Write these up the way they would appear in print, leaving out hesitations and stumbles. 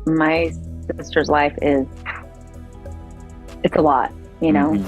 My sister's life it's a lot, you know?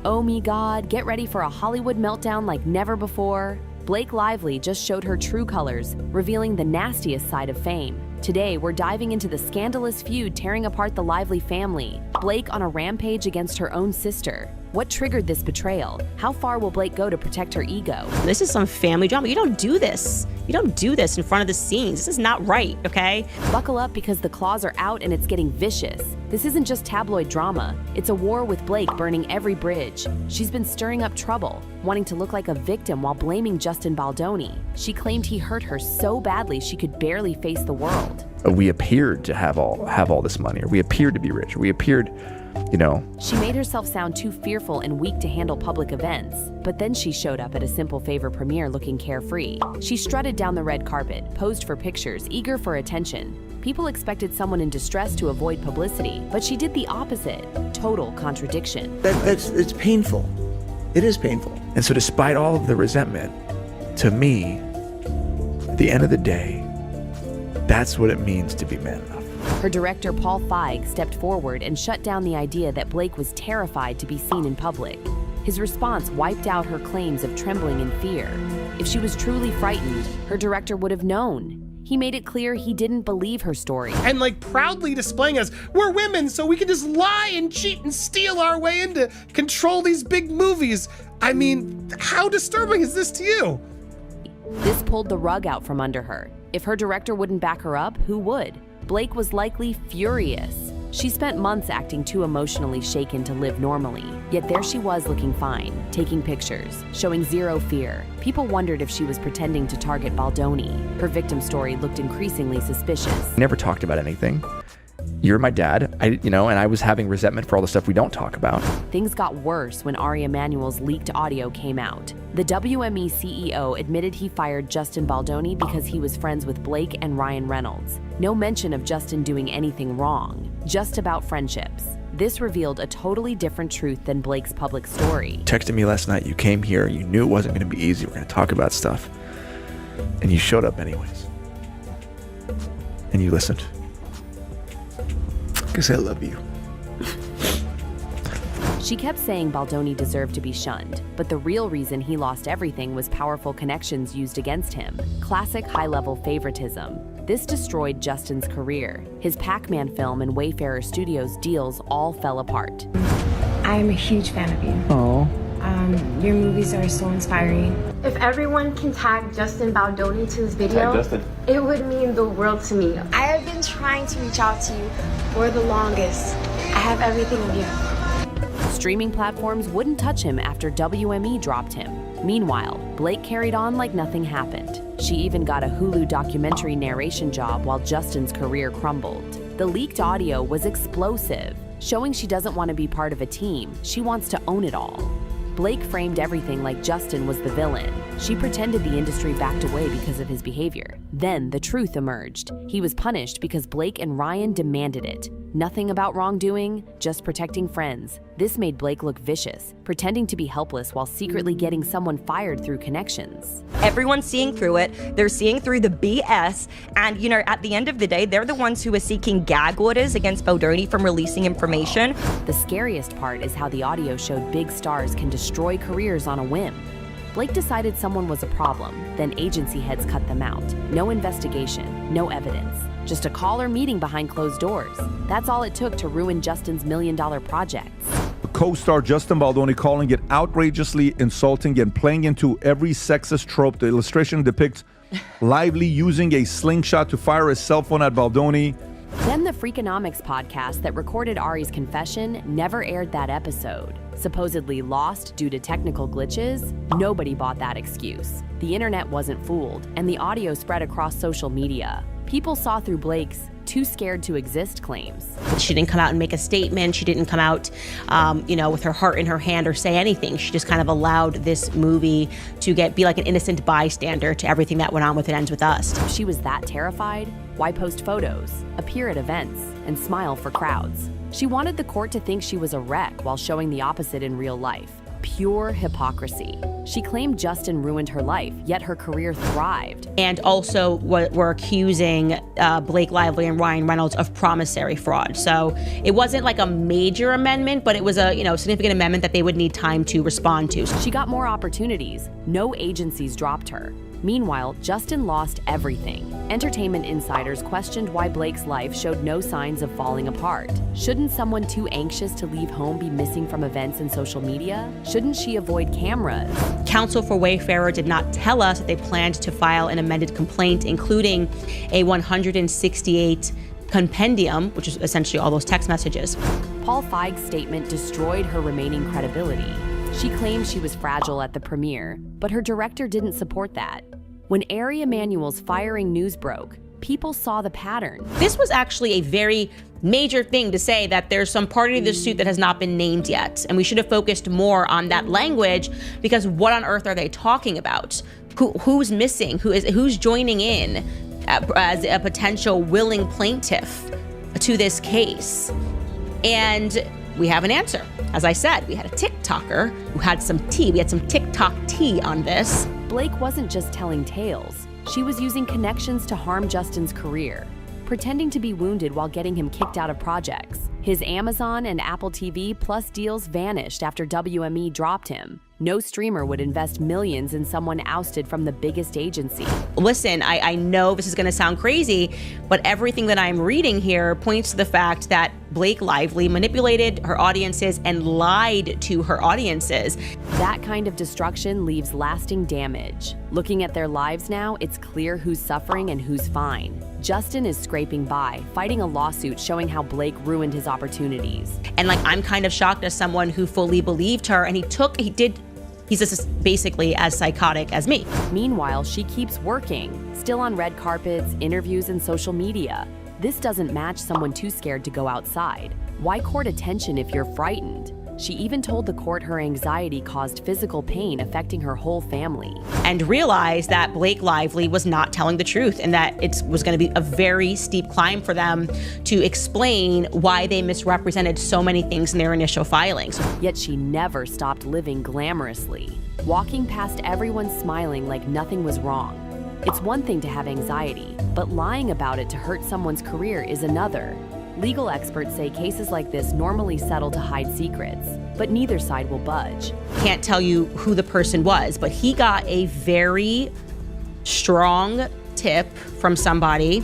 Oh me God, get ready for a Hollywood meltdown like never before. Blake Lively just showed her true colors, revealing the nastiest side of fame. Today, we're diving into the scandalous feud tearing apart the Lively family. Blake on a rampage against her own sister. What triggered this betrayal? How far will Blake go to protect her ego? This is some family drama. You don't do this. You don't do this in front of the scenes. This is not right, okay? Buckle up because the claws are out and it's getting vicious. This isn't just tabloid drama. It's a war with Blake burning every bridge. She's been stirring up trouble, wanting to look like a victim while blaming Justin Baldoni. She claimed he hurt her so badly she could barely face the world. We appeared to have all this money, or we appeared to be rich, or we appeared, you know. She made herself sound too fearful and weak to handle public events. But then she showed up at a Simple Favor premiere looking carefree. She strutted down the red carpet, posed for pictures, eager for attention. People expected someone in distress to avoid publicity, but she did the opposite. Total contradiction. It's painful. It is painful. And so despite all of the resentment, to me, at the end of the day, that's what it means to be man enough. Her director, Paul Feig, stepped forward and shut down the idea that Blake was terrified to be seen in public. His response wiped out her claims of trembling in fear. If she was truly frightened, her director would have known. He made it clear he didn't believe her story. And like proudly displaying us, we're women, so we can just lie and cheat and steal our way in to control these big movies. I mean, how disturbing is this to you? This pulled the rug out from under her. If her director wouldn't back her up, who would? Blake was likely furious. She spent months acting too emotionally shaken to live normally. Yet there she was looking fine, taking pictures, showing zero fear. People wondered if she was pretending to target Baldoni. Her victim story looked increasingly suspicious. Never talked about anything. You're my dad, and I was having resentment for all the stuff we don't talk about. Things got worse when Ari Emanuel's leaked audio came out. The WME CEO admitted he fired Justin Baldoni because he was friends with Blake and Ryan Reynolds. No mention of Justin doing anything wrong, just about friendships. This revealed a totally different truth than Blake's public story. Texted me last night, you came here, you knew it wasn't going to be easy, we're going to talk about stuff. And you showed up anyways. And you listened. Because I love you. She kept saying Baldoni deserved to be shunned, but the real reason he lost everything was powerful connections used against him. Classic high-level favoritism. This destroyed Justin's career. His Pac-Man film and Wayfarer Studios deals all fell apart. I am a huge fan of you. Oh. Your movies are so inspiring. If everyone can tag Justin Baldoni to his video, it would mean the world to me. I have been trying to reach out to you for the longest. I have everything of you. Streaming platforms wouldn't touch him after WME dropped him. Meanwhile, Blake carried on like nothing happened. She even got a Hulu documentary narration job while Justin's career crumbled. The leaked audio was explosive, showing she doesn't want to be part of a team. She wants to own it all. Blake framed everything like Justin was the villain. She pretended the industry backed away because of his behavior. Then the truth emerged. He was punished because Blake and Ryan demanded it. Nothing about wrongdoing, just protecting friends. This made Blake look vicious, pretending to be helpless while secretly getting someone fired through connections. Everyone's seeing through it. They're seeing through the BS. And, at the end of the day, they're the ones who are seeking gag orders against Baldoni from releasing information. The scariest part is how the audio showed big stars can destroy careers on a whim. Blake decided someone was a problem, then agency heads cut them out. No investigation, no evidence. Just a call or meeting behind closed doors. That's all it took to ruin Justin's million-dollar projects. Co-star Justin Baldoni calling it outrageously insulting and playing into every sexist trope. The illustration depicts Lively using a slingshot to fire a cell phone at Baldoni. Then the Freakonomics podcast that recorded Ari's confession never aired that episode. Supposedly lost due to technical glitches, nobody bought that excuse. The internet wasn't fooled, and the audio spread across social media. People saw through Blake's too scared to exist claims. She didn't come out and make a statement. She didn't come out, with her heart in her hand or say anything. She just kind of allowed this movie to be like an innocent bystander to everything that went on with It Ends With Us. If she was that terrified, why post photos, appear at events, and smile for crowds? She wanted the court to think she was a wreck while showing the opposite in real life. Pure hypocrisy. She claimed Justin ruined her life, yet her career thrived. And also were accusing Blake Lively and Ryan Reynolds of promissory fraud. So it wasn't like a major amendment, but it was a significant amendment that they would need time to respond to. She got more opportunities. No agencies dropped her. Meanwhile, Justin lost everything. Entertainment insiders questioned why Blake's life showed no signs of falling apart. Shouldn't someone too anxious to leave home be missing from events and social media? Shouldn't she avoid cameras? Counsel for Wayfarer did not tell us that they planned to file an amended complaint, including a 168 compendium, which is essentially all those text messages. Paul Feig's statement destroyed her remaining credibility. She claimed she was fragile at the premiere, but her director didn't support that. When Ari Emanuel's firing news broke, people saw the pattern. This was actually a very major thing to say, that there's some party to the suit that has not been named yet. And we should have focused more on that language, because what on earth are they talking about? Who's missing? Who's joining in as a potential willing plaintiff to this case? And we have an answer. As I said, we had a TikToker who had some tea. We had some TikTok tea on this. Blake wasn't just telling tales. She was using connections to harm Justin's career, pretending to be wounded while getting him kicked out of projects. His Amazon and Apple TV Plus deals vanished after WME dropped him. No streamer would invest millions in someone ousted from the biggest agency. Listen, I know this is going to sound crazy, but everything that I'm reading here points to the fact that Blake Lively manipulated her audiences and lied to her audiences. That kind of destruction leaves lasting damage. Looking at their lives now, it's clear who's suffering and who's fine. Justin is scraping by, fighting a lawsuit showing how Blake ruined his opportunities. And I'm kind of shocked as someone who fully believed her, and he's just basically as psychotic as me. Meanwhile, she keeps working, still on red carpets, interviews, and social media. This doesn't match someone too scared to go outside. Why court attention if you're frightened? She even told the court her anxiety caused physical pain affecting her whole family. And realized that Blake Lively was not telling the truth, and that it was going to be a very steep climb for them to explain why they misrepresented so many things in their initial filings. Yet she never stopped living glamorously, walking past everyone smiling like nothing was wrong. It's one thing to have anxiety, but lying about it to hurt someone's career is another. Legal experts say cases like this normally settle to hide secrets, but neither side will budge. Can't tell you who the person was, but he got a very strong tip from somebody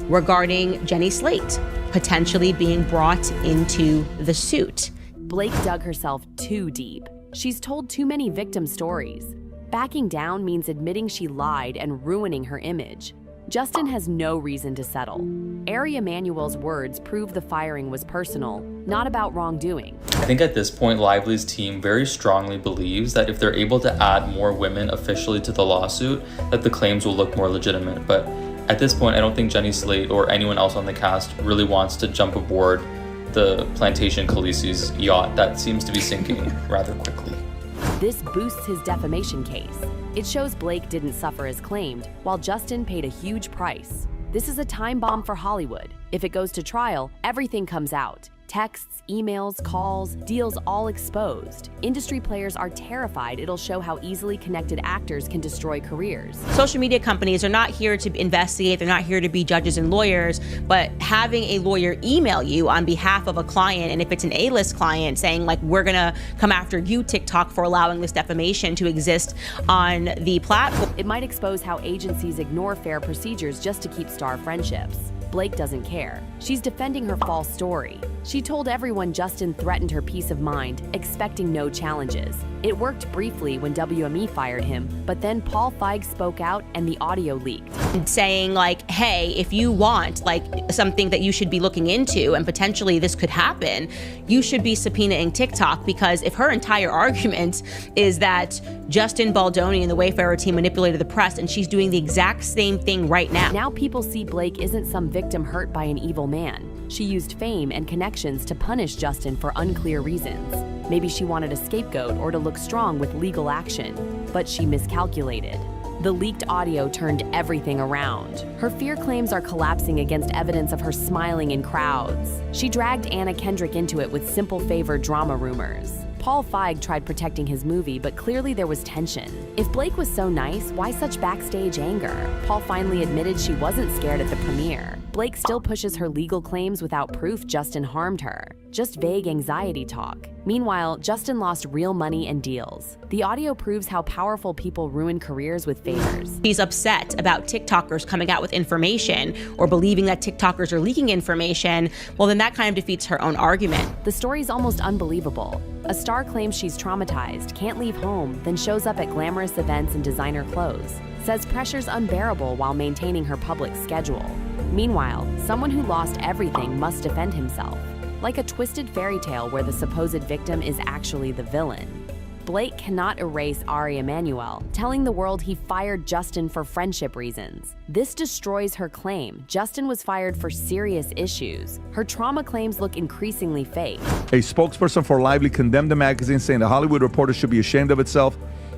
regarding Jenny Slate potentially being brought into the suit. Blake dug herself too deep. She's told too many victim stories. Backing down means admitting she lied and ruining her image. Justin has no reason to settle. Ari Emanuel's words prove the firing was personal, not about wrongdoing. I think at this point, Lively's team very strongly believes that if they're able to add more women officially to the lawsuit, that the claims will look more legitimate. But at this point, I don't think Jenny Slate or anyone else on the cast really wants to jump aboard the Plantation Khaleesi's yacht that seems to be sinking rather quickly. This boosts his defamation case. It shows Blake didn't suffer as claimed, while Justin paid a huge price. This is a time bomb for Hollywood. If it goes to trial, everything comes out. Texts, emails, calls, deals all exposed. Industry players are terrified it'll show how easily connected actors can destroy careers. Social media companies are not here to investigate, they're not here to be judges and lawyers, but having a lawyer email you on behalf of a client, and if it's an A-list client saying we're gonna come after you, TikTok, for allowing this defamation to exist on the platform. It might expose how agencies ignore fair procedures just to keep star friendships. Blake doesn't care. She's defending her false story. She told everyone Justin threatened her peace of mind, expecting no challenges. It worked briefly when WME fired him, but then Paul Feig spoke out and the audio leaked. Saying hey, if you want something that you should be looking into and potentially this could happen, you should be subpoenaing TikTok, because if her entire argument is that Justin Baldoni and the Wayfarer team manipulated the press, and she's doing the exact same thing right now. Now people see Blake isn't some victim hurt by an evil man. She used fame and connections to punish Justin for unclear reasons. Maybe she wanted a scapegoat or to look strong with legal action, but she miscalculated. The leaked audio turned everything around. Her fear claims are collapsing against evidence of her smiling in crowds. She dragged Anna Kendrick into it with simple favor drama rumors. Paul Feig tried protecting his movie, but clearly there was tension. If Blake was so nice, why such backstage anger? Paul finally admitted she wasn't scared at the premiere. Blake still pushes her legal claims without proof Justin harmed her. Just vague anxiety talk. Meanwhile, Justin lost real money and deals. The audio proves how powerful people ruin careers with favors. He's upset about TikTokers coming out with information or believing that TikTokers are leaking information. Well, then that kind of defeats her own argument. The story's almost unbelievable. A star claims she's traumatized, can't leave home, then shows up at glamorous events in designer clothes. Says pressure's unbearable while maintaining her public schedule. Meanwhile, someone who lost everything must defend himself. Like a twisted fairy tale where the supposed victim is actually the villain. Blake cannot erase Ari Emanuel, telling the world he fired Justin for friendship reasons. This destroys her claim. Justin was fired for serious issues. Her trauma claims look increasingly fake. A spokesperson for Lively condemned the magazine, saying the Hollywood Reporter should be ashamed of itself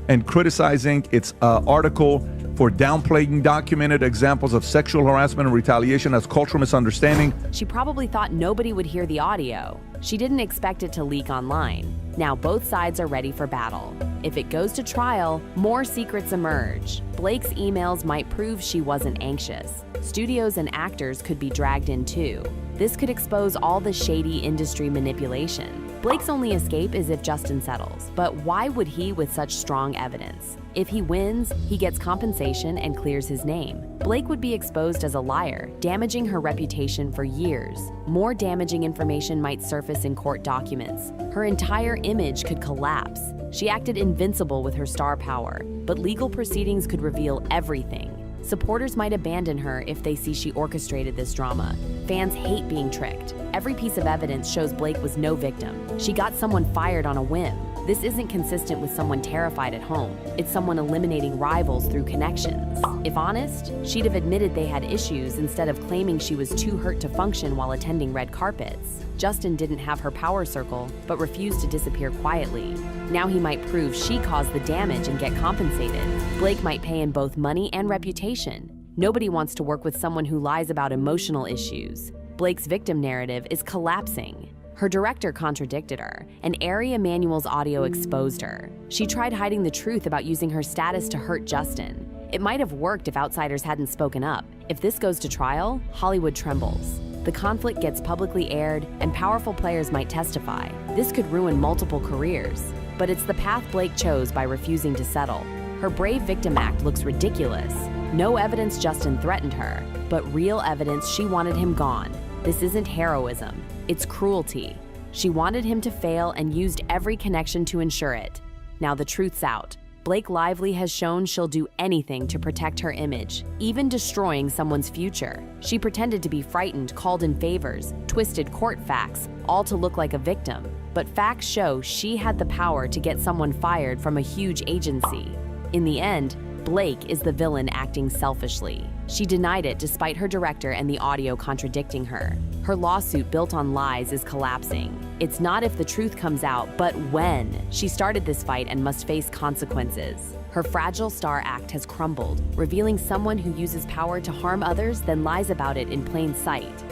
and criticizing its article for downplaying documented examples of sexual harassment and retaliation as cultural misunderstanding. She probably thought nobody would hear the audio. She didn't expect it to leak online. Now both sides are ready for battle. If it goes to trial, more secrets emerge. Blake's emails might prove she wasn't anxious. Studios and actors could be dragged in too. This could expose all the shady industry manipulation. Blake's only escape is if Justin settles, but why would he with such strong evidence? If he wins, he gets compensation and clears his name. Blake would be exposed as a liar, damaging her reputation for years. More damaging information might surface in court documents. Her entire image could collapse. She acted invincible with her star power, but legal proceedings could reveal everything. Supporters might abandon her if they see she orchestrated this drama. Fans hate being tricked. Every piece of evidence shows Blake was no victim. She got someone fired on a whim. This isn't consistent with someone terrified at home. It's someone eliminating rivals through connections. If honest, she'd have admitted they had issues instead of claiming she was too hurt to function while attending red carpets. Justin didn't have her power circle, but refused to disappear quietly. Now he might prove she caused the damage and get compensated. Blake might pay in both money and reputation. Nobody wants to work with someone who lies about emotional issues. Blake's victim narrative is collapsing. Her director contradicted her, and Ari Emanuel's audio exposed her. She tried hiding the truth about using her status to hurt Justin. It might have worked if outsiders hadn't spoken up. If this goes to trial, Hollywood trembles. The conflict gets publicly aired, and powerful players might testify. This could ruin multiple careers. But it's the path Blake chose by refusing to settle. Her brave victim act looks ridiculous. No evidence Justin threatened her, but real evidence she wanted him gone. This isn't heroism, it's cruelty. She wanted him to fail and used every connection to ensure it. Now the truth's out. Blake Lively has shown she'll do anything to protect her image, even destroying someone's future. She pretended to be frightened, called in favors, twisted court facts, all to look like a victim. But facts show she had the power to get someone fired from a huge agency. In the end, Blake is the villain acting selfishly. She denied it despite her director and the audio contradicting her. Her lawsuit built on lies is collapsing. It's not if the truth comes out, but when. She started this fight and must face consequences. Her fragile star act has crumbled, revealing someone who uses power to harm others, then lies about it in plain sight.